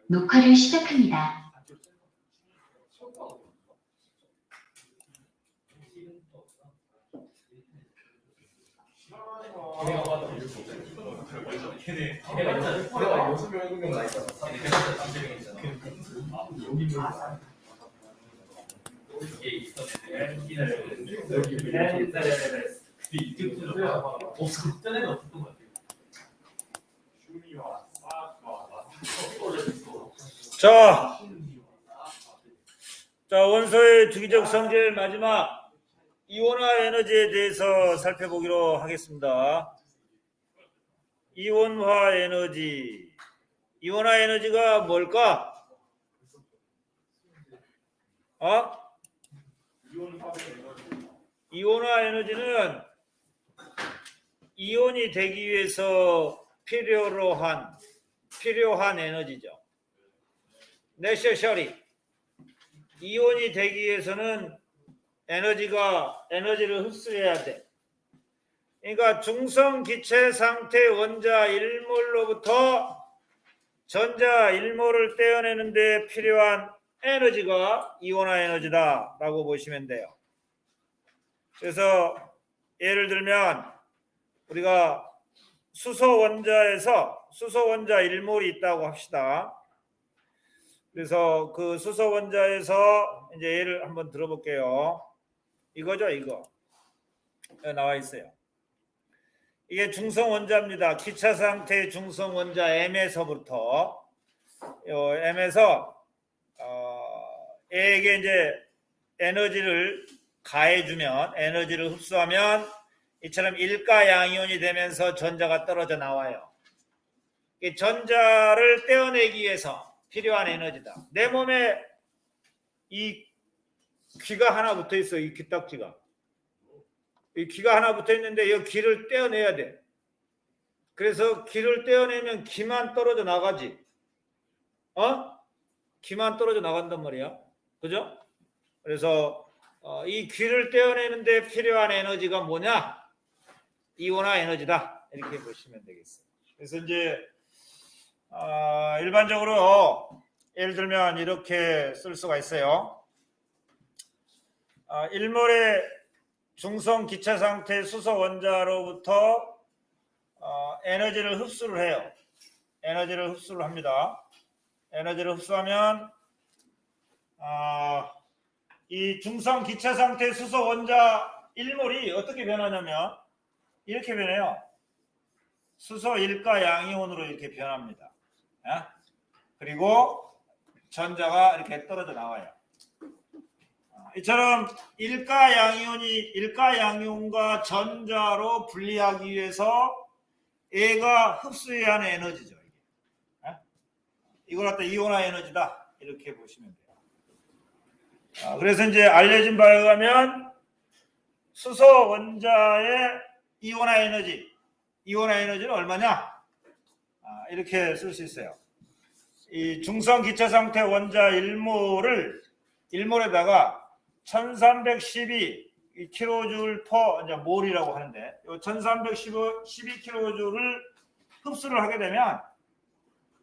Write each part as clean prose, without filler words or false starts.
녹화를 시작합니다. 자, 원소의 주기적 성질 마지막 이온화 에너지에 대해서 살펴보기로 하겠습니다. 이온화 에너지. 이온화 에너지가 뭘까? 이온화 에너지는 이온이 되기 위해서 필요한 에너지죠. necessary. 이온이 되기 위해서는 에너지를 흡수해야 돼. 그러니까 중성 기체 상태 원자 1몰로부터 전자 1몰을 떼어내는 데 필요한 에너지가 이온화 에너지다라고 보시면 돼요. 그래서 예를 들면 우리가 수소 원자 1몰이 있다고 합시다. 그래서 그 수소 원자에서 이제 예를 한번 들어볼게요. 이거죠, 이거. 여기 나와 있어요. 이게 중성 원자입니다. 기차 상태의 중성 원자 M에서부터 M에서 A에게 이제 에너지를 가해주면, 에너지를 흡수하면 이처럼 일가 양이온이 되면서 전자가 떨어져 나와요. 이 전자를 떼어내기 위해서 필요한 에너지다. 내 몸에 이 귀가 하나 붙어 있어. 이 귀딱지가. 이 귀가 하나 붙어 있는데 이 귀를 떼어내야 돼. 그래서 귀를 떼어내면 귀만 떨어져 나가지. 귀만 떨어져 나간단 말이야. 그죠? 그래서 이 귀를 떼어내는데 필요한 에너지가 뭐냐? 이온화 에너지다. 이렇게 보시면 되겠어요. 그래서 이제 일반적으로 예를 들면 이렇게 쓸 수가 있어요. 1몰의 중성 기차 상태 수소 원자로부터 에너지를 흡수를 해요. 에너지를 흡수를 합니다. 에너지를 흡수하면 이 중성 기차 상태 수소 원자 1몰이 어떻게 변하냐면 이렇게 변해요. 수소 1가 양이온으로 이렇게 변합니다. 그리고 전자가 이렇게 떨어져 나와요. 이처럼 일가 양이온과 전자로 분리하기 위해서 얘가 흡수해야 하는 에너지죠. 이걸 갖다 이온화 에너지다. 이렇게 보시면 돼요. 그래서 이제 알려진 바에 의하면 수소 원자의 이온화 에너지는 얼마냐? 이렇게 쓸 수 있어요. 이 중성 기체 상태 원자 1몰에다가 1312 kJ 몰이라고 하는데 이 1312 kJ를 흡수를 하게 되면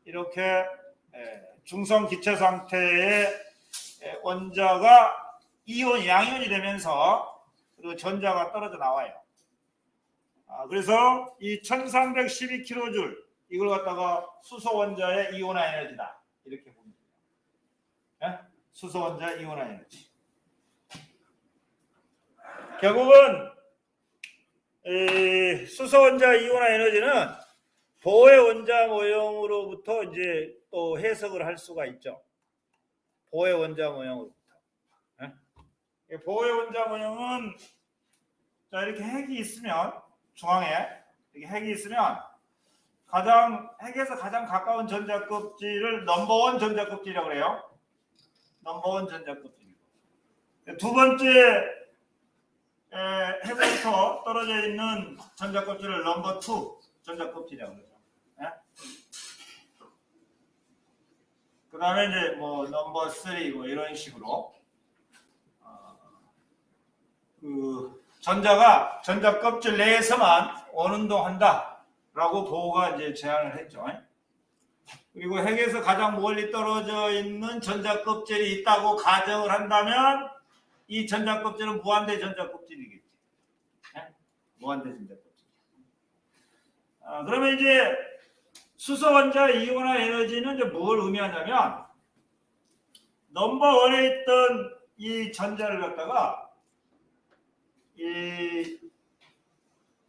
이렇게 중성 기체 상태의 원자가 양이온이 되면서 그리고 전자가 떨어져 나와요. 그래서 이 1312 kJ 이걸 갖다가 수소 원자의 이온화 에너지다. 이렇게 보면 돼요. 수소 원자 이온화 에너지. 결국은 수소 원자 이온화 에너지는 보의 원자 모형으로부터 이제 또 해석을 할 수가 있죠. 보의 원자 모형으로부터. 보의 원자 모형은 자 이렇게 핵이 있으면 중앙에 이렇게 핵이 있으면 핵에서 가장 가까운 전자 껍질을 넘버원 전자 껍질이라고 그래요. 넘버원 전자 껍질. 두 번째 핵으로부터 떨어져 있는 전자 껍질을 넘버 2 전자 껍질이라고 그러죠. 그 다음에 이제 뭐 넘버 3 뭐 이런 식으로 그 전자가 전자 껍질 내에서만 원운동한다라고 보호가 이제 제안을 했죠. 그리고 핵에서 가장 멀리 떨어져 있는 전자껍질이 있다고 가정을 한다면 이 전자껍질은 무한대 전자껍질이겠지. 네? 무한대 전자껍질. 그러면 이제 수소 원자의 이온화 에너지는 이제 뭘 의미하냐면 넘버원에 있던 이 전자를 갖다가 이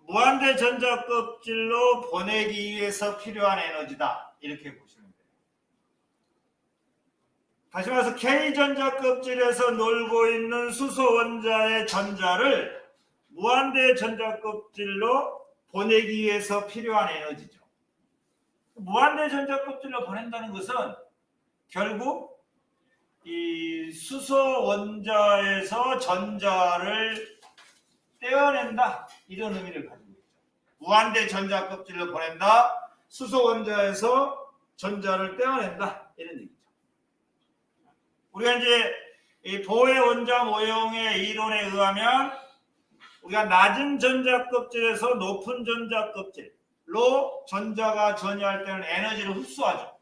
무한대 전자껍질로 보내기 위해서 필요한 에너지다. 이렇게 보시면 돼요. 다시 말해서 K전자껍질에서 놀고 있는 수소 원자의 전자를 무한대 전자껍질로 보내기 위해서 필요한 에너지죠. 무한대 전자껍질로 보낸다는 것은 결국 이 수소 원자에서 전자를 떼어낸다. 이런 의미를 가지고 있죠. 무한대 전자껍질로 보낸다. 수소 원자에서 전자를 떼어낸다. 이런 얘기죠. 우리가 이제 이 보의 원자 모형의 이론에 의하면 우리가 낮은 전자껍질에서 높은 전자껍질로 전자가 전이할 때는 에너지를 흡수하죠.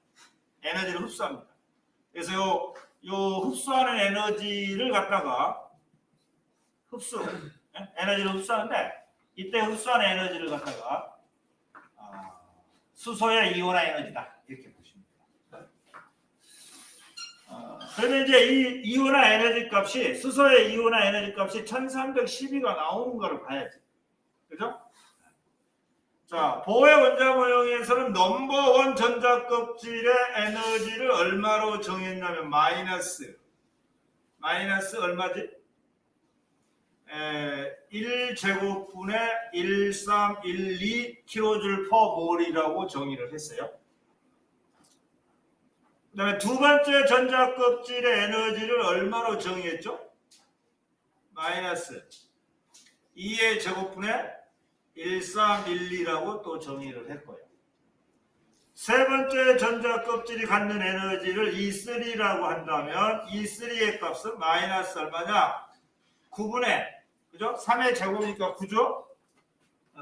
에너지를 흡수합니다. 그래서 요 흡수하는 에너지를 갖다가 에너지를 흡수하는데 이때 흡수하는 에너지를 갖다가 수소의 이온화 에너지다. 이렇게 보시면 돼요. 그러면 이제 이 이온화 에너지 값이 수소의 이온화 에너지 값이 1312가 나오는 걸 봐야지. 그죠? 자, 보의 원자 모형에서는 넘버원 전자껍질의 에너지를 얼마로 정했냐면 마이너스 얼마지? 1제곱분의 1312 kJ/몰이라고 정의를 했어요. 그 다음에 두 번째 전자껍질의 에너지를 얼마로 정의했죠? 마이너스 2의 제곱분의 1312라고 또 정의를 했고요. 세 번째 전자껍질이 갖는 에너지를 E3라고 한다면 E3의 값은 마이너스 얼마냐? 9분의 그죠? 3의 제곱이니까 9죠?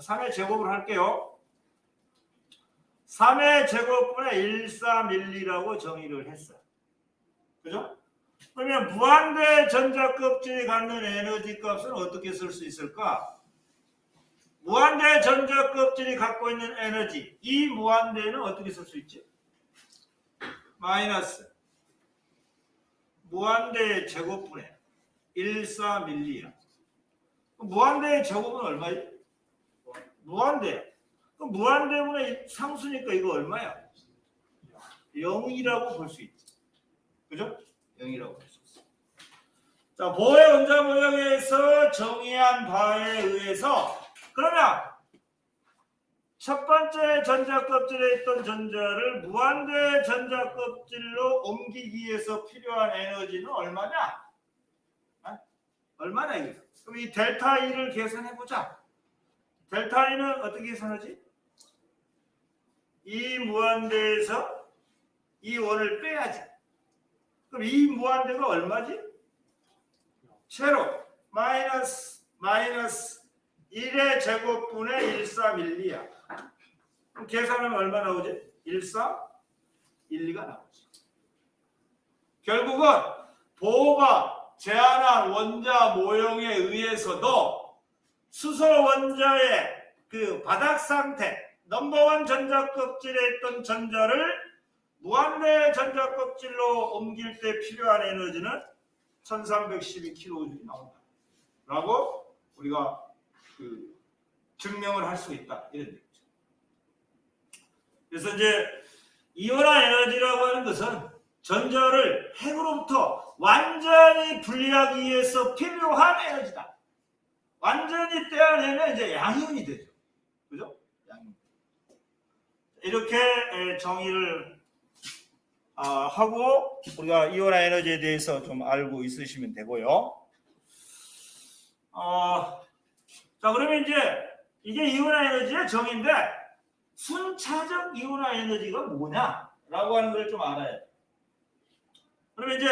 3의 제곱을 할게요. 3의 제곱분의 1312라고 정의를 했어요. 그죠? 그러면 무한대 전자껍질이 갖는 에너지 값은 어떻게 쓸 수 있을까? 무한대 전자껍질이 갖고 있는 에너지, 이 무한대는 어떻게 쓸 수 있지? 마이너스 무한대의 제곱분의 1312야. 무한대의 제곱은 얼마지? 무한대. 무한대분의 상수니까 이거 얼마야? 0이라고 볼 수 있지. 그죠? 0이라고 볼 수 있어. 자, 보의 원자 모형에서 정의한 바에 의해서 그러면 첫 번째 전자껍질에 있던 전자를 무한대 전자껍질로 옮기기 위해서 필요한 에너지는 얼마냐? 얼마나 이게? 그럼 이 델타 E를 계산해보자. 델타 E는 어떻게 계산하지? 이 무한대에서 이 원을 빼야지. 그럼 이 무한대가 얼마지? 제로 마이너스 1의 제곱분의 1312야. 그럼 계산하면 얼마 나오지? 1312가 나오지. 결국은 보호가 제안한 원자 모형에 의해서도 수소 원자의 그 바닥 상태, 넘버원 전자껍질에 있던 전자를 무한대 전자껍질로 옮길 때 필요한 에너지는 1312kJ 나온다. 라고 우리가 증명을 할 수 있다. 이런 얘기죠. 그래서 이제 이온화 에너지라고 하는 것은 전자를 핵으로부터 완전히 분리하기 위해서 필요한 에너지다. 완전히 떼어내면 이제 양이온이 되죠. 그죠? 양이온. 이렇게 정의를 하고 우리가 이온화 에너지에 대해서 좀 알고 있으시면 되고요. 자, 그러면 이제 이게 이온화 에너지의 정의인데 순차적 이온화 에너지가 뭐냐라고 하는 걸 좀 알아야 돼. 그러면 이제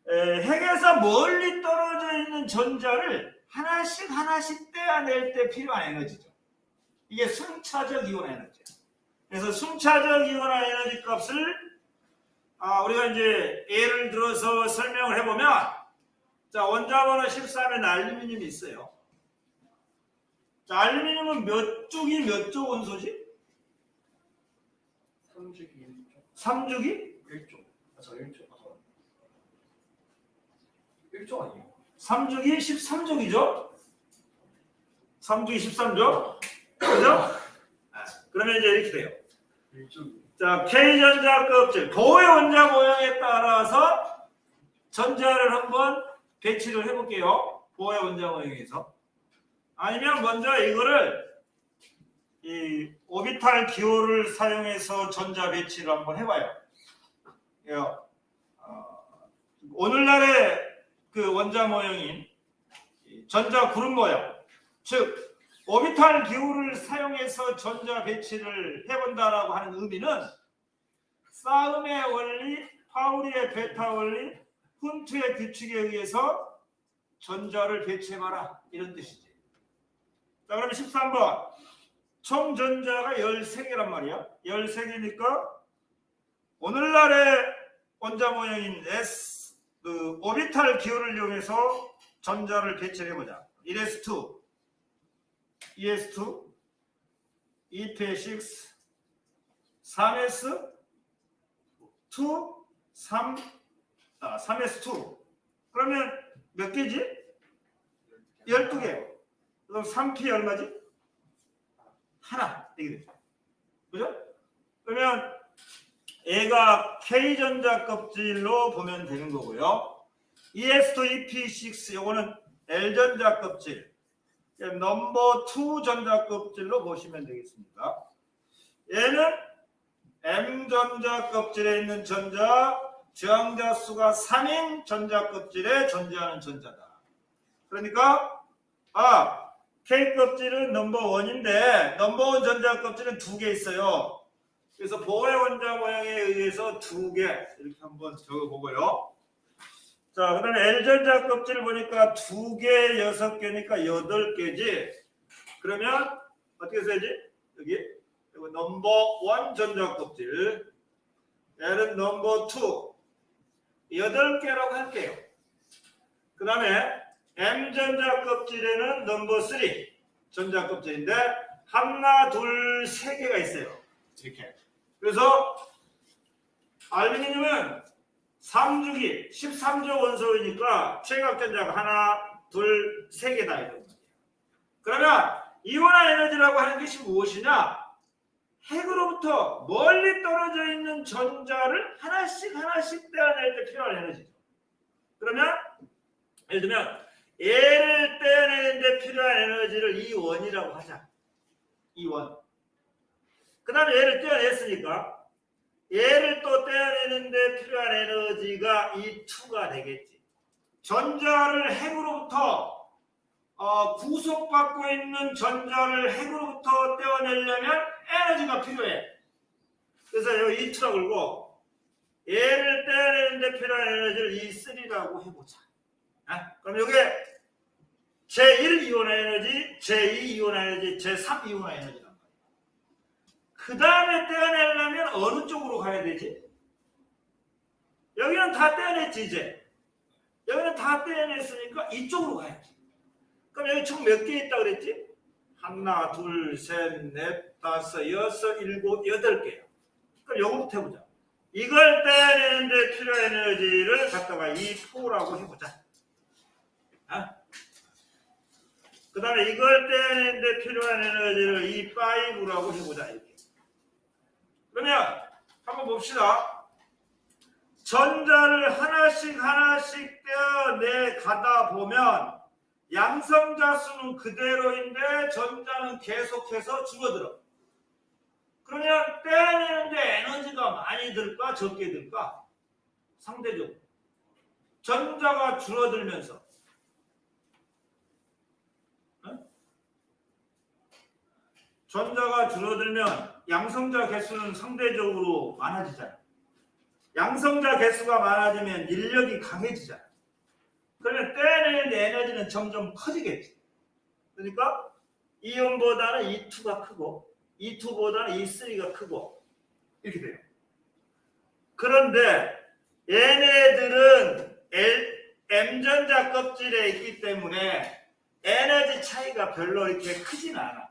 핵에서 멀리 떨어져 있는 전자를 하나씩 떼어낼 때 필요한 에너지죠. 이게 순차적 이온화 에너지야. 그래서 순차적 이온화 에너지 값을 우리가 이제 예를 들어서 설명을 해보면, 자, 원자번호 13에 알루미늄이 있어요. 자, 알루미늄은 몇 쪽이 몇 쪽 원소지? 3주기 1조. 3주기? 1조. 저 1조. 1조 아니에요? 3주기 13족이죠? 3주기 13족? 그죠? 그러면 이제 이렇게 돼요. 1조. 자, K전자 껍질, 보의 원자 모양에 따라서 전자를 한번 배치를 해볼게요. 보의 원자 모양에서. 아니면 먼저 이거를 이 오비탈 기호를 사용해서 전자 배치를 한번 해봐요. 오늘날의 그 원자 모형인 전자 구름 모양, 즉 오비탈 기호를 사용해서 전자 배치를 해본다라고 하는 의미는 싸움의 원리, 파우리의 베타 원리, 훈트의 규칙에 의해서 전자를 배치해봐라 이런 뜻이지. 자, 그러면 13번 총 전자가 13개란 말이야. 13개니까 오늘날의 원자 모형인 S 그 오비탈 기호를 이용해서 전자를 배치를 해보자. 1s2, 2s2, 2p6, 3s2, 3s2. 그러면 몇 개지? 12개. 그럼 3p 얼마지? 하나. 이게 되죠. 그죠? 그러면 얘가 K전자 껍질로 보면 되는 거고요. ES2, EP6 요거는 L전자 껍질, 넘버 2 전자 껍질로 보시면 되겠습니다. 얘는 M전자 껍질에 있는 전자, 저항자 수가 3인 전자 껍질에 존재하는 전자다. 그러니까 K 껍질은 넘버 1인데 넘버 1 전자 껍질은 2개 있어요. 그래서 보의 원자 모양에 의해서 2개 이렇게 한번 적어보고요. 자, 그 다음에 L전자 껍질 보니까 2개, 6개니까 8개지. 그러면 어떻게 써야지? 여기 넘버 1 전자 껍질, L은 넘버 2, 8개라고 할게요. 그 다음에 M전자 껍질에는 넘버 3 전자 껍질인데 하나, 둘, 3개가 있어요. 이렇게. 그래서 알루미늄은 3주기 13조 원소이니까 최각전자가 하나, 둘, 3개다 이런 거예요. 그러면 이온화 에너지라고 하는 것이 무엇이냐? 핵으로부터 멀리 떨어져 있는 전자를 하나씩 떼어낼 때 필요한 에너지죠. 그러면 예를 들면 얘를 떼어내는데 필요한 에너지를 E1이라고 하자. E1. 그 다음에 얘를 떼어냈으니까 얘를 또 떼어내는데 필요한 에너지가 E2가 되겠지. 전자를 핵으로부터 구속받고 있는 전자를 핵으로부터 떼어내려면 에너지가 필요해. 그래서 여기 E2라고 그러고 얘를 떼어내는데 필요한 에너지를 E3라고 해보자. 그럼 이게 제1 이온화 에너지, 제2 이온화 에너지, 제3 이온화 에너지란 말이야. 그 다음에 떼어내려면 어느 쪽으로 가야 되지? 여기는 다 떼어냈지 이제. 여기는 다 떼어냈으니까 이쪽으로 가야지. 그럼 여기 총 몇 개 있다고 그랬지? 하나, 둘, 셋, 넷, 다섯, 여섯, 일곱, 8개야. 그럼 요거부터 해보자. 이걸 떼어내는데 필요한 에너지를 갖다가 E4라고 해보자. 그 다음에 이걸 떼내는데 필요한 에너지를 E5라고 해보자. 이렇게. 그러면 한번 봅시다. 전자를 하나씩 떼어내 가다 보면 양성자 수는 그대로인데 전자는 계속해서 줄어들어. 그러면 떼어내는데 에너지가 많이 들까 적게 들까? 상대적으로 전자가 줄어들면서 전자가 줄어들면 양성자 개수는 상대적으로 많아지잖아. 양성자 개수가 많아지면 인력이 강해지잖아. 그러면 떼어내는 에너지는 점점 커지겠지. 그러니까 E1보다는 E2가 크고 E2보다는 E3가 크고 이렇게 돼요. 그런데 얘네들은 M전자 껍질에 있기 때문에 에너지 차이가 별로 이렇게 크진 않아.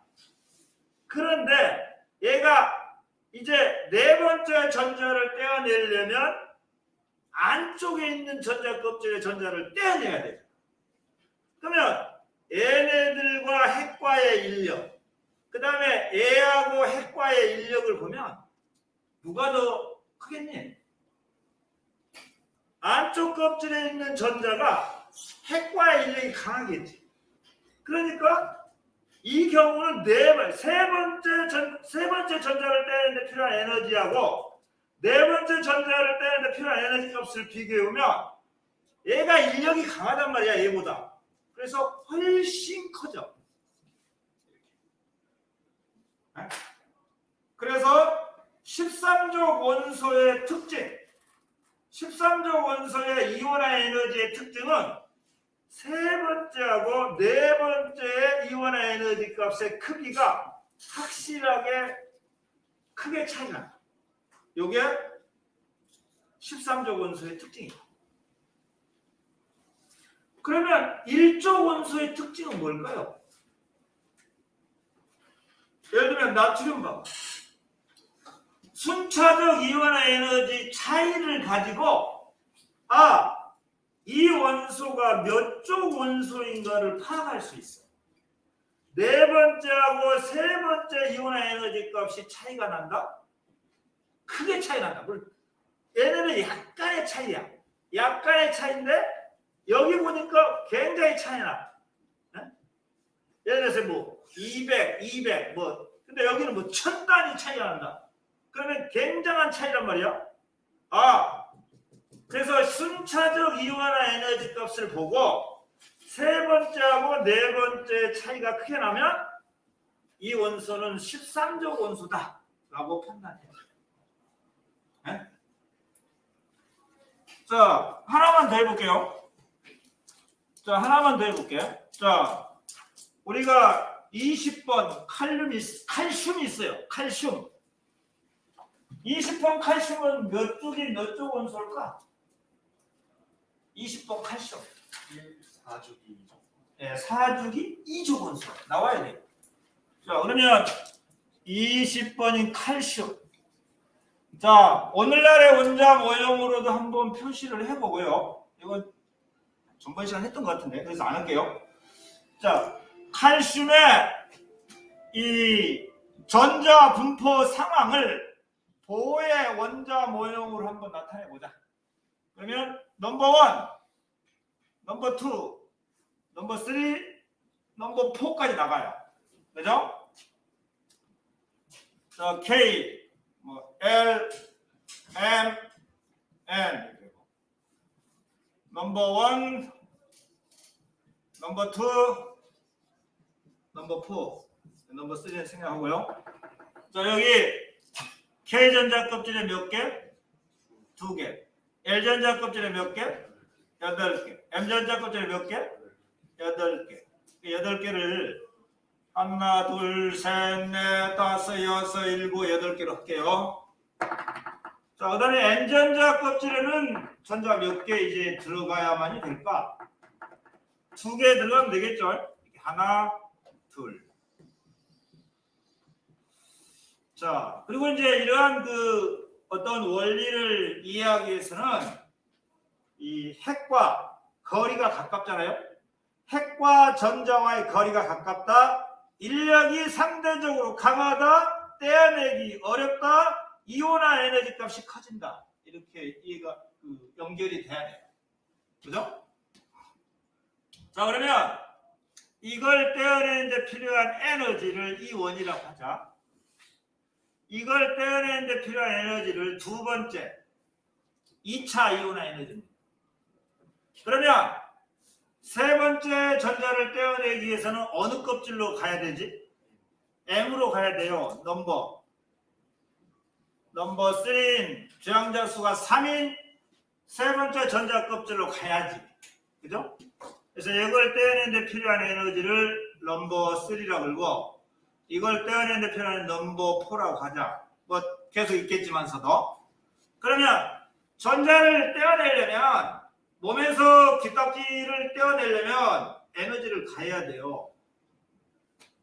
그런데 얘가 이제 네 번째 전자를 떼어내려면 안쪽에 있는 전자 껍질의 전자를 떼어내야 돼. 그러면 얘네들과 핵과의 인력, 그 다음에 얘하고 핵과의 인력을 보면 누가 더 크겠니? 안쪽 껍질에 있는 전자가 핵과의 인력이 강하겠지. 그러니까 이 경우는 세 번째 전자를 떼는데 필요한 에너지하고 네 번째 전자를 떼는데 필요한 에너지 값을 비교해보면 얘가 인력이 강하단 말이야, 얘보다. 그래서 훨씬 커져. 그래서 13족 원소의 특징, 13족 원소의 이온화 에너지의 특징은 세 번째하고 네 번째 이온화 에너지 값의 크기가 확실하게 크게 차이가 나. 이게 13족 원소의 특징이에요. 그러면 1족 원소의 특징은 뭘까요? 예를 들면 나트륨 봐. 순차적 이온화 에너지 차이를 가지고 이 원소가 몇 족 원소인가를 파악할 수 있어. 네 번째하고 세 번째 이온화 에너지 값이 차이가 난다? 크게 차이 난다. 얘네는 약간의 차이야. 약간의 차이인데 여기 보니까 굉장히 차이 나. 예를 들어서 뭐 200 뭐 근데 여기는 뭐 1000단위 차이가 난다. 그러면 굉장한 차이란 말이야. 그래서 순차적 이온화 에너지 값을 보고 세 번째하고 네 번째 차이가 크게 나면 이 원소는 13족 원소다 라고 판단해요. 자, 하나만 더 해볼게요. 자, 우리가 20번 칼슘이 있어요. 칼슘. 20번 칼슘은 몇 쪽이 몇 쪽 원소일까? 20번 칼슘. 4주기 2주. 네, 4주기 2족 원소. 나와야 돼. 자, 그러면 20번인 칼슘. 자, 오늘날의 원자 모형으로도 한번 표시를 해보고요. 이건 전번 시간 했던 것 같은데, 그래서 안 할게요. 자, 칼슘의 이 전자 분포 상황을 보의 원자 모형으로 한번 나타내 보자. 그러면 넘버 1, 넘버 2, 넘버 3, 넘버 4까지 나가요. 그죠? 자, K, 뭐 L, M, N 넘버 1, 넘버 2, 넘버 4, 넘버 3는 생략하고요. 자, 여기 K전자 껍질에 몇 개? 2개. L전자 껍질에 몇 개? 8개. M전자 껍질에 몇 개? 8개. 8개를 하나, 둘, 셋, 넷, 다섯, 여섯, 일곱, 8개로 할게요. 자, 그 다음에 N전자 껍질에는 전자 몇 개 이제 들어가야만이 될까? 2개 들어가면 되겠죠? 하나, 둘. 자, 그리고 이제 이러한 어떤 원리를 이해하기 위해서는 이 핵과 거리가 가깝잖아요. 핵과 전자와의 거리가 가깝다. 인력이 상대적으로 강하다. 떼어내기 어렵다. 이온화 에너지 값이 커진다. 이렇게 이해가 연결이 돼야 돼요. 그죠? 자, 그러면 이걸 떼어내는데 필요한 에너지를 이원이라고 하자. 이걸 떼어내는데 필요한 에너지를 두 번째 2차 이온화 에너지입니다. 그러면 세 번째 전자를 떼어내기 위해서는 어느 껍질로 가야 되지? M으로 가야 돼요. 넘버 3인 주양자 수가 3인 세 번째 전자 껍질로 가야지. 그죠? 그래서 이걸 떼어내는데 필요한 에너지를 넘버 3라고 그러고 이걸 떼어내는 표현은 넘버 4라고 하자. 뭐 계속 있겠지만서도. 그러면 전자를 떼어내려면 몸에서 깃딱지를 떼어내려면 에너지를 가해야 돼요.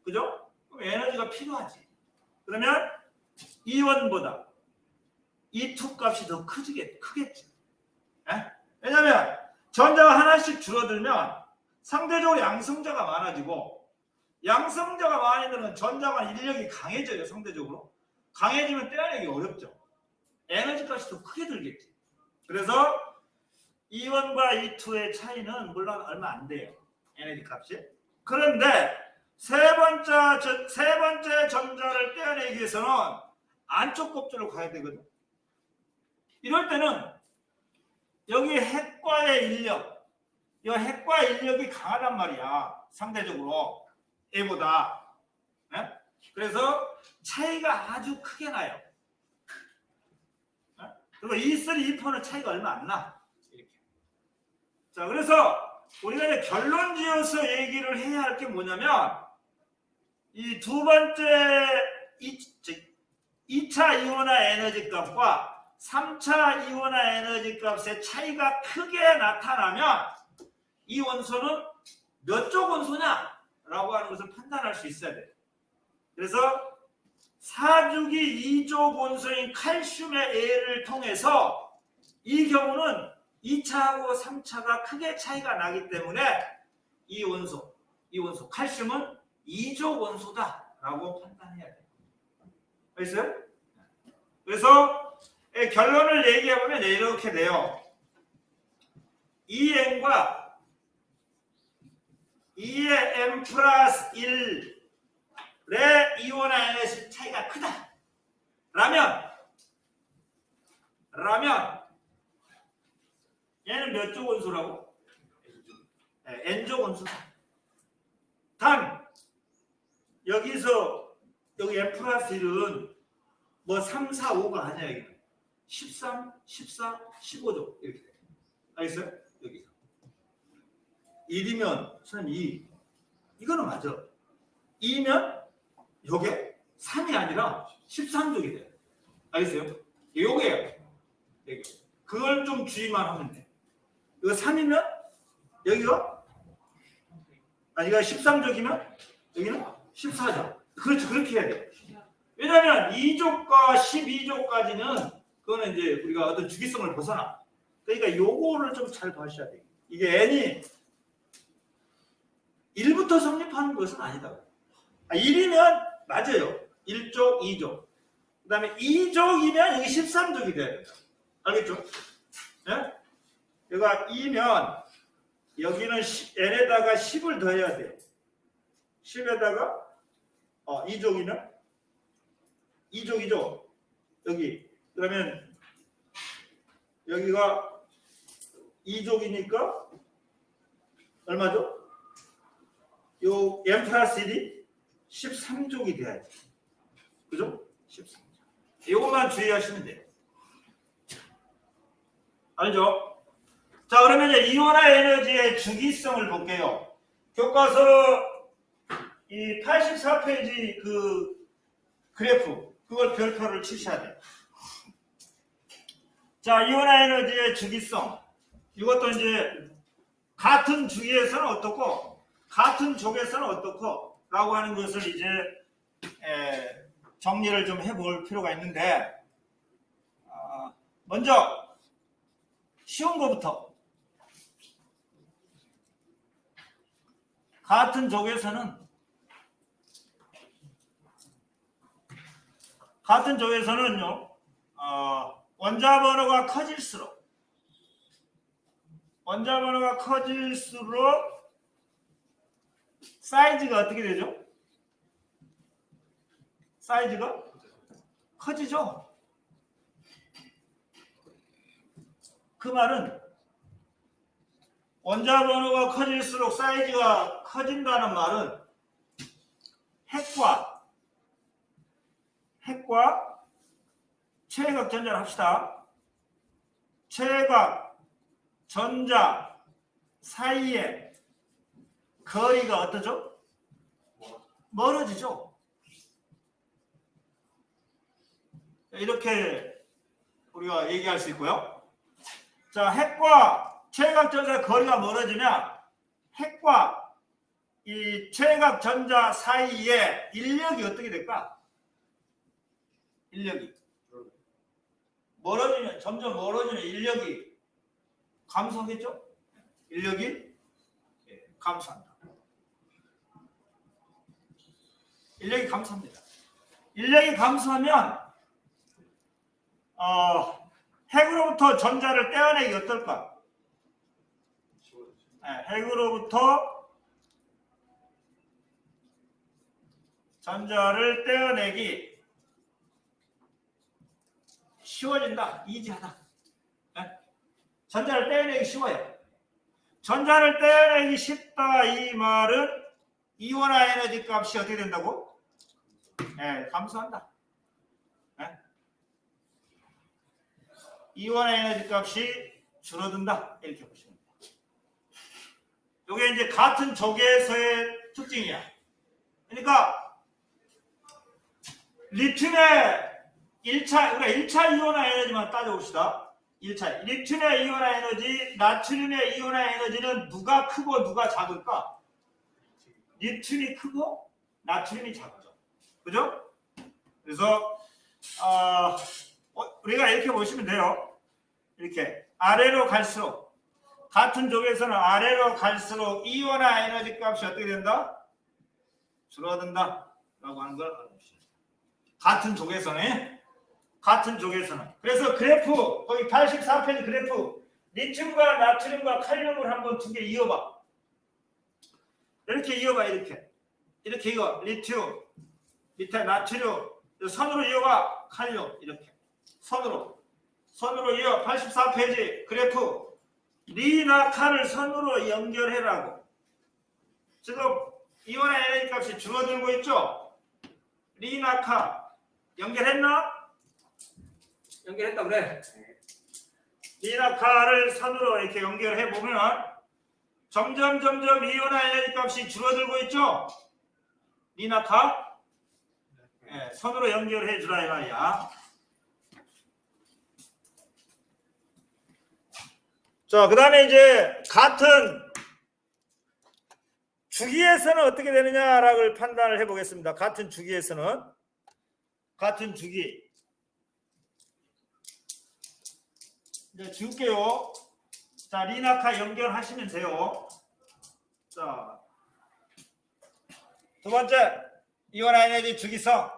그죠? 그럼 에너지가 필요하지. 그러면 E1보다 E2 값이 더 크겠지. 에? 왜냐면 전자가 하나씩 줄어들면 상대적으로 양성자가 많아지고 양성자가 많이 들면 전자가 인력이 강해져요. 상대적으로. 강해지면 떼어내기 어렵죠. 에너지 값이 더 크게 들겠지. 그래서 E1과 E2의 차이는 물론 얼마 안 돼요. 에너지 값이. 그런데 세 번째 전자를 떼어내기 위해서는 안쪽 곱절로 가야 되거든. 이럴 때는 여기 핵과의 인력, 이 핵과 인력이 강하단 말이야. 상대적으로 A보다. 네? 그래서 차이가 아주 크게 나요. 네? 그리고 E3, E4는 차이가 얼마 안 나. 이렇게. 자, 그래서 우리가 이제 결론 지어서 얘기를 해야 할 게 뭐냐면 이 두 번째 2차 이온화 에너지 값과 3차 이온화 에너지 값의 차이가 크게 나타나면 이 원소는 몇 쪽 원소냐? 라고 하는 것을 판단할 수 있어야 돼요. 그래서 4주기 2족 원소인 칼슘의 A를 통해서 이 경우는 2차하고 3차가 크게 차이가 나기 때문에 이 원소 칼슘은 2족 원소다라고 판단해야 돼요. 알겠어요? 그래서 결론을 얘기해보면 이렇게 돼요. EN과 E의 M 플러스 1의 이온화 에너지 차이가 크다. 라면 얘는 몇 족 원소라고? N족 원소다. 단 여기서 여기 M 플러스 1은 뭐 3, 4, 5가 아니야. 여기는 13, 14, 15족 이렇게 돼. 알겠어요? 여기서 1이면 선 2. 이거는 맞아. 2면 요게 3이 아니라 13족이 돼요. 알겠어요? 요게요. 여기. 그걸 좀 주의만 하면 돼. 이거 3이면 여기가 아니가 13족이면 여기는 14족. 그렇죠. 그렇게 해야 돼요. 왜냐하면 2족과 12족까지는 그거는 이제 우리가 어떤 주기성을 벗어나. 그러니까 요거를 좀 잘 봐주셔야 돼요. 이게 N이 1부터 성립하는 것은 아니다. 1이면 맞아요. 1족, 2족. 그 다음에 2족이면 여기 13족이 돼야 된다. 알겠죠? 네? 여기가 2면 여기는 N에다가 10을 더해야 돼요. 10에다가 2족이면 2족이죠. 여기. 그러면 여기가 2족이니까 얼마죠? 요 M 플러스 1이 13족이 돼야지. 그죠? 13족. 이것만 주의하시면 돼요. 알죠? 자, 그러면 이제 이온화 에너지의 주기성을 볼게요. 교과서 이 84페이지 그 그래프, 그걸 별표를 치셔야 돼요. 자, 이온화 에너지의 주기성. 이것도 이제 같은 주기에서는 어떻고, 같은 족에서는 어떻고, 라고 하는 것을 이제 정리를 좀 해볼 필요가 있는데, 먼저 쉬운 거부터. 같은 족에서는요, 원자 번호가 커질수록 사이즈가 어떻게 되죠? 사이즈가 커지죠? 그 말은 원자 번호가 커질수록 사이즈가 커진다는 말은 핵과 최외곽 전자를 합시다. 최외곽 전자 사이에 거리가 어떠죠? 멀어지죠. 이렇게 우리가 얘기할 수 있고요. 자, 핵과 최외각 전자 거리가 멀어지면 핵과 이 최외각 전자 사이에 인력이 어떻게 될까? 인력이 멀어지면 점점 멀어지면 인력이 감소하겠죠? 인력이 감소한다. 인력이 감소합니다. 인력이 감소하면 핵으로부터 전자를 떼어내기 어떨까? 핵으로부터 전자를 떼어내기 쉬워진다. 이지하다. 전자를 떼어내기 쉬워요. 전자를 떼어내기 쉽다 이 말은 이온화 에너지 값이 어떻게 된다고? 감소한다. 이온화 에너지 값이 줄어든다. 이렇게 보시면 됩니다. 이게 이제 같은 조개에서의 특징이야. 그러니까 리튬의 1차 이온화 에너지만 따져봅시다. 1차 리튬의 이온화 에너지, 나트륨의 이온화 에너지는 누가 크고 누가 작을까? 리튬이 크고 나트륨이 작죠. 그죠? 그래서 우리가 이렇게 보시면 돼요. 이렇게 아래로 갈수록 같은 쪽에서는 아래로 갈수록 이온화 에너지 값이 어떻게 된다? 줄어든다 라고 하는 걸 알아봅시다. 같은 쪽에서는 그래서 그래프 거기 84페이지 그래프 리튬과 나트륨과 칼륨을 한번 두 개 이어봐. 이렇게 이어봐. 이렇게 이어. 리튬 밑에 나트륨 선으로 이어가. 칼륨 이렇게 선으로 이어. 84페이지 그래프 리나 칼을 선으로 연결해라고. 지금 이온화 에너지 값이 줄어들고 있죠. 리나 칼 연결했나? 연결했다 그래. 리나 칼을 선으로 이렇게 연결해 보면 점점 이온화 에너지 값이 줄어들고 있죠. 리나 칼 선으로 연결해 주라 이 말이야. 자, 그 다음에 이제 같은 주기에서는 어떻게 되느냐를 판단을 해보겠습니다. 같은 주기에서는 같은 주기 이제 지울게요. 자, 리나카 연결하시면 돼요. 자, 두 번째 이온화 에너지 주기성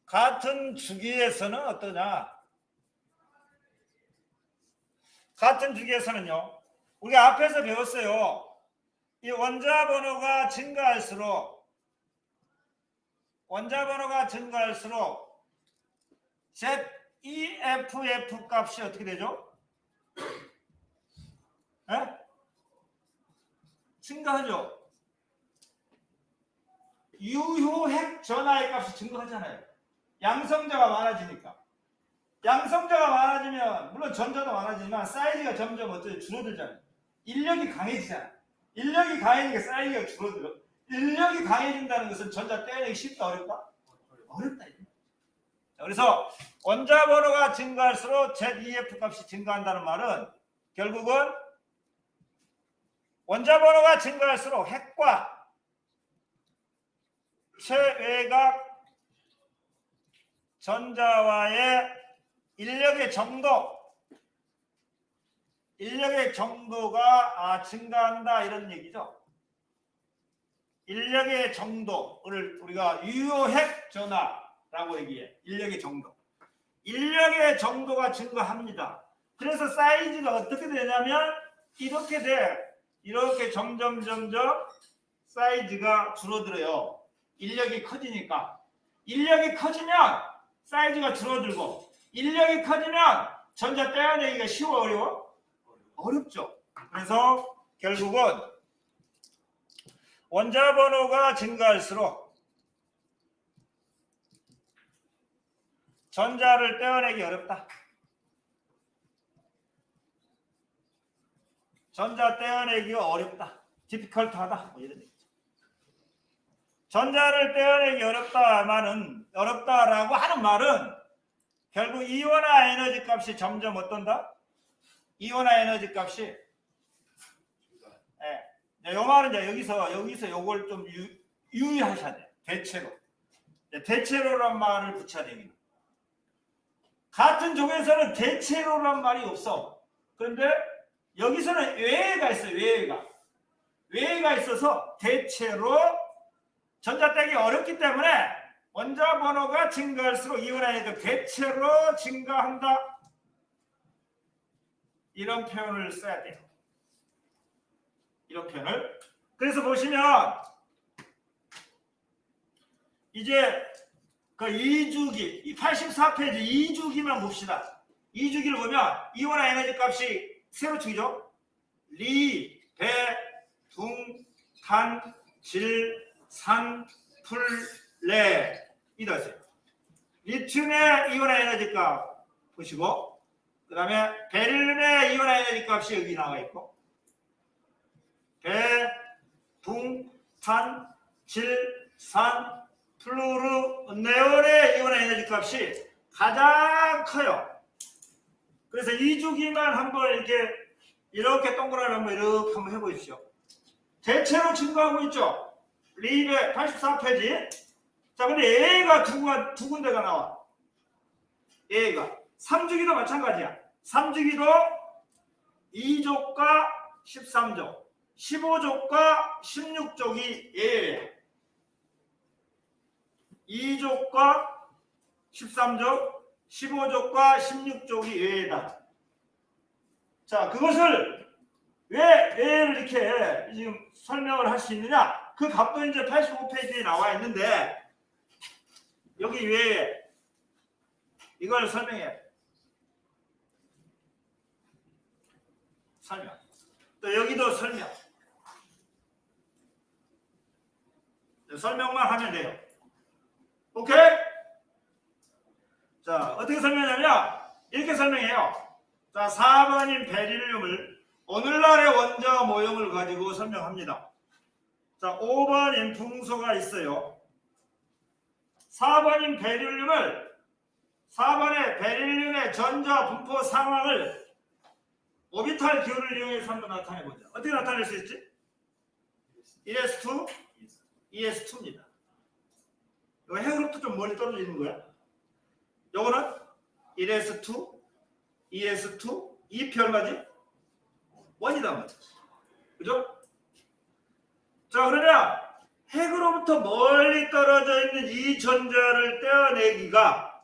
같은 주기에서는 어떠냐? 같은 주기에서는요. 우리가 앞에서 배웠어요. 이 원자 번호가 증가할수록 ZEFF 값이 어떻게 되죠? 증가하죠. 유효핵 전하의 값이 증가하잖아요. 양성자가 많아지니까. 양성자가 많아지면 물론 전자도 많아지지만 사이즈가 점점 어떻게 줄어들잖아요. 인력이 강해지잖아요. 인력이 강해지니까 사이즈가 줄어들어. 인력이 강해진다는 것은 전자 떼어내기 쉽다 어렵다? 어렵다. 그래서 원자 번호가 증가할수록 ZEF 값이 증가한다는 말은 결국은 원자 번호가 증가할수록 핵과 최외각 전자와의 인력의 정도가 증가한다 이런 얘기죠. 인력의 정도를 우리가 유효핵 전하라고 얘기해. 인력의 정도가 증가합니다. 그래서 사이즈가 어떻게 되냐면 이렇게 돼. 이렇게 점점 사이즈가 줄어들어요. 인력이 커지니까. 인력이 커지면 사이즈가 줄어들고 인력이 커지면 전자 떼어내기가 쉬워 어려워? 어렵죠. 그래서 결국은 원자 번호가 증가할수록 전자를 떼어내기 어렵다. 전자 떼어내기가 어렵다. 디피컬트하다. 뭐 이런 얘기죠. 전자를 떼어내기 어렵다만은 어렵다라고 하는 말은 결국 이온화 에너지 값이 점점 어떤다? 이온화 에너지 값이 요 말은 이제 여기서 요걸 좀 유의하셔야 돼. 대체로. 대체로란 말을 붙여야 됩니다. 같은 종에서는 대체로란 말이 없어. 그런데 여기서는 외회가 있어요. 외회가 있어서 대체로 전자 떼기 어렵기 때문에 원자 번호가 증가할수록 이온화 에너지가 대체로 증가한다. 이런 표현을 써야 돼요. 이런 표현을. 그래서 보시면 이제 그 2주기, 이 84페이지 2주기만 봅시다. 2주기를 보면 이온화 에너지 값이 세로축이죠. 리, 배, 둥, 탄, 질, 산, 풀, 레 이다세요. 리튬의 이온화 에너지 값 보시고, 그 다음에 베릴륨의 이온화 에너지 값이 여기 나와 있고, 배, 둥, 탄, 질, 산, 플루르, 네온의 이온화 에너지 값이 가장 커요. 그래서 2주기만 한번 이렇게 동그라미 한번 해보십시오. 대체로 증가하고 있죠. 리의 84페이지. 자, 근데 A가 두 군데가 나와. A가 3주기도 마찬가지야. 3주기도 2족과 13족, 15족과 16족이 A예요. 2족과 13족, 15족과 16족이 A다. 자, 그것을 왜 A를 이렇게 지금 설명을 할 수 있느냐? 그 값도 이제 85페이지에 나와 있는데, 여기 왜 이걸 설명해. 설명. 또 여기도 설명. 설명만 하면 돼요. 오케이? 자, 어떻게 설명하냐면 이렇게 설명해요. 자, 4번인 베릴륨을 오늘날의 원자 모형을 가지고 설명합니다. 자, 5번인 붕소가 있어요. 4번인 베릴륨을 4번의 베릴륨의 전자 분포 상황을 오비탈 기호를 이용해서 한번 나타내보자. 어떻게 나타낼 수 있지? ES2, ES2입니다. 이거 핵으로부터 좀 멀리 떨어져 있는 거야. 요거는 1S2, ES2, EP 얼마지? 1이다 말이야. 그죠? 자, 그러면 핵으로부터 멀리 떨어져 있는 이 전자를 떼어내기가,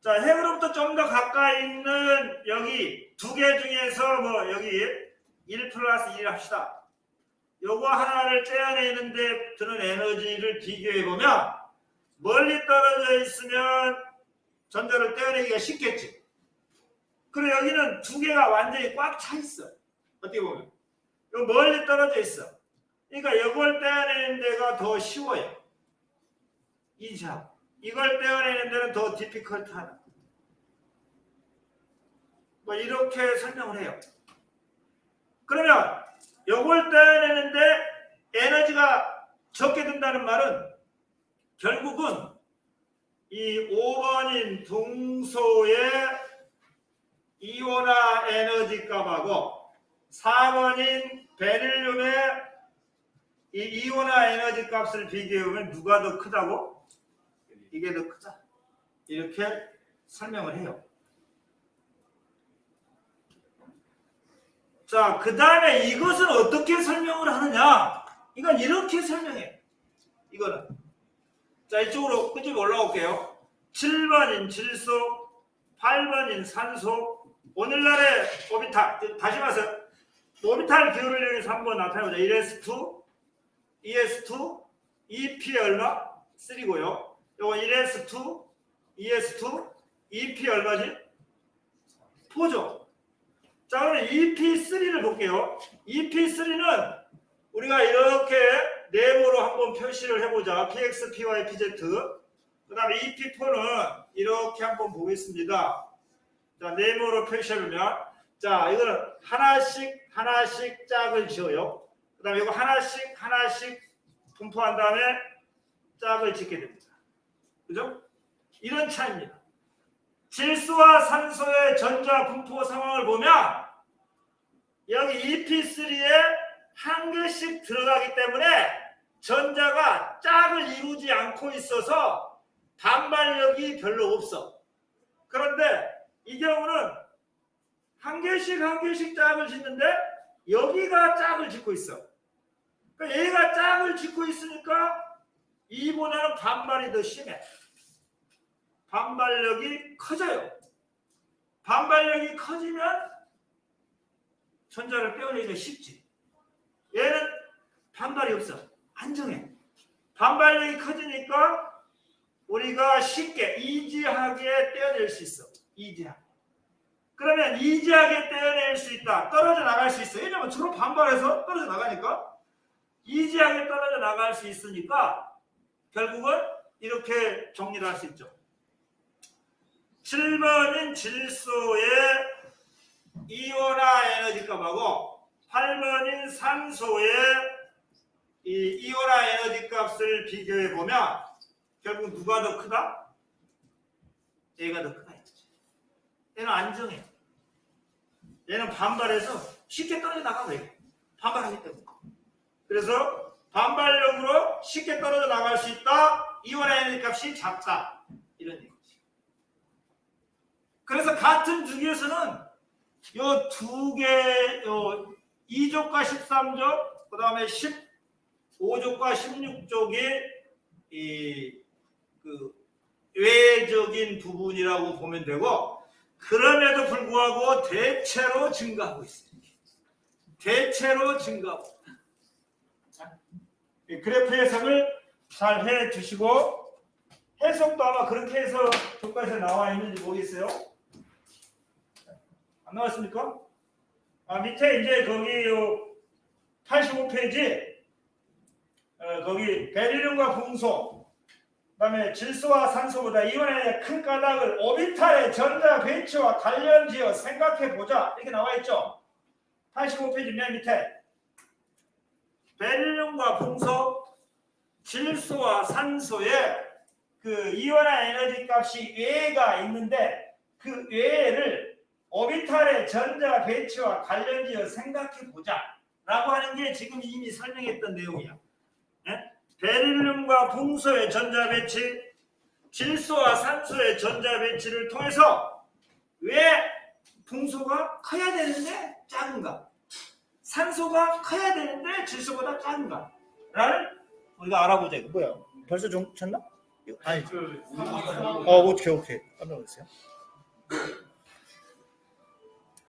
자, 핵으로부터 좀 더 가까이 있는 여기 두 개 중에서 뭐 여기 1 플러스 1 합시다. 요거 하나를 떼어내는데 드는 에너지를 비교해보면 멀리 떨어져 있으면 전자를 떼어내기가 쉽겠지. 그리고 여기는 두 개가 완전히 꽉 차 있어. 어떻게 보면 요 멀리 떨어져 있어. 그러니까 이걸 떼어내는 데가 더 쉬워요. 이걸 떼어내는 데는 더 디피컬트하다. 뭐 이렇게 설명을 해요. 그러면 이걸 떼어내는데 에너지가 적게 든다는 말은 결국은 이 5번인 붕소의 이온화 에너지 값하고 4번인 베릴륨의 이 이온화 에너지 값을 비교해보면 누가 더 크다고? 이게 더 크다. 이렇게 설명을 해요. 자, 그 다음에 이것을 어떻게 설명을 하느냐? 이건 이렇게 설명해. 이거는. 자, 이쪽으로 끝으로 올라올게요. 7번인 질소, 8번인 산소, 오늘날의 오비탈, 다시 말해서 오비탈 기호를 이용해서 한번 나타내보자. 1s2, ES2, EP 얼마? 3고요. 요거 1s2, ES2, EP 얼마지? 4죠. 자, 그럼 EP3를 볼게요. EP3는 우리가 이렇게 네모로 한번 표시를 해보자. PX, PY, PZ. 그 다음에 EP4는 이렇게 한번 보겠습니다. 자, 네모로 표시해보면, 자, 이거는 하나씩 짝을 지어요. 그 다음에 이거 하나씩 분포한 다음에 짝을 짓게 됩니다. 그죠? 이런 차이입니다. 질소와 산소의 전자 분포 상황을 보면 여기 EP3에 한 개씩 들어가기 때문에 전자가 짝을 이루지 않고 있어서 반발력이 별로 없어. 그런데 이 경우는 한 개씩 짝을 짓는데 여기가 짝을 짓고 있어. 그러니까 얘가 짝을 짓고 있으니까 이보다는 반발이 더 심해. 반발력이 커져요. 반발력이 커지면 전자를 떼어내기가 쉽지. 얘는 반발이 없어. 안정해. 반발력이 커지니까 우리가 쉽게 이지하게 떼어낼 수 있어. 이지하게. 그러면 이지하게 떼어낼 수 있다. 떨어져 나갈 수 있어. 왜냐면 서로 반발해서 떨어져 나가니까 이지하게 떨어져 나갈 수 있으니까 결국은 이렇게 정리를 할 수 있죠. 7번인 질소의 이온화 에너지 값하고 8번인 산소의 이 이온화 에너지 값을 비교해 보면 결국 누가 더 크다? 얘가 더 크다. 얘는 안정해. 얘는 반발해서 쉽게 떨어져 나가버려. 반발하기 때문에. 그래서 반발력으로 쉽게 떨어져 나갈 수 있다. 이온화 에너지 값이 작다. 이런 얘기지. 그래서 같은 주기에서는 요 두 개, 요 2족과 13족, 그 다음에 15족과 16족이 그 외적인 부분이라고 보면 되고, 그럼에도 불구하고 대체로 증가하고 있습니다. 대체로 증가하고. 그래프 해석을 잘 해 주시고, 해석도 아마 그렇게 해서 교과서에 나와 있는지 모르겠어요. 안 나왔습니까? 밑에 이제 거기 85페이지 거기 베릴륨과 붕소, 그다음에 질소와 산소보다 이온의 큰 까닭을 오비탈의 전자 배치와 관련지어 생각해 보자 이렇게 나와 있죠. 85페이지 맨 밑에 베릴륨과 붕소, 질소와 산소의 그 이온화 에너지 값이 외가 있는데 그 외를 오비탈의 전자 배치와 관련지어 생각해 보자 라고 하는 게 지금 이미 설명했던 내용이야. 네? 베릴륨과 붕소의 전자 배치, 질소와 산소의 전자 배치를 통해서 왜 붕소가 커야 되는데 작은가, 산소가 커야 되는데 질소보다 작은가 라는 우리가 알아보자. 이거 뭐야? 벌써 좀 쳤나? 아니, 오케이. 깜짝 놀랐어요.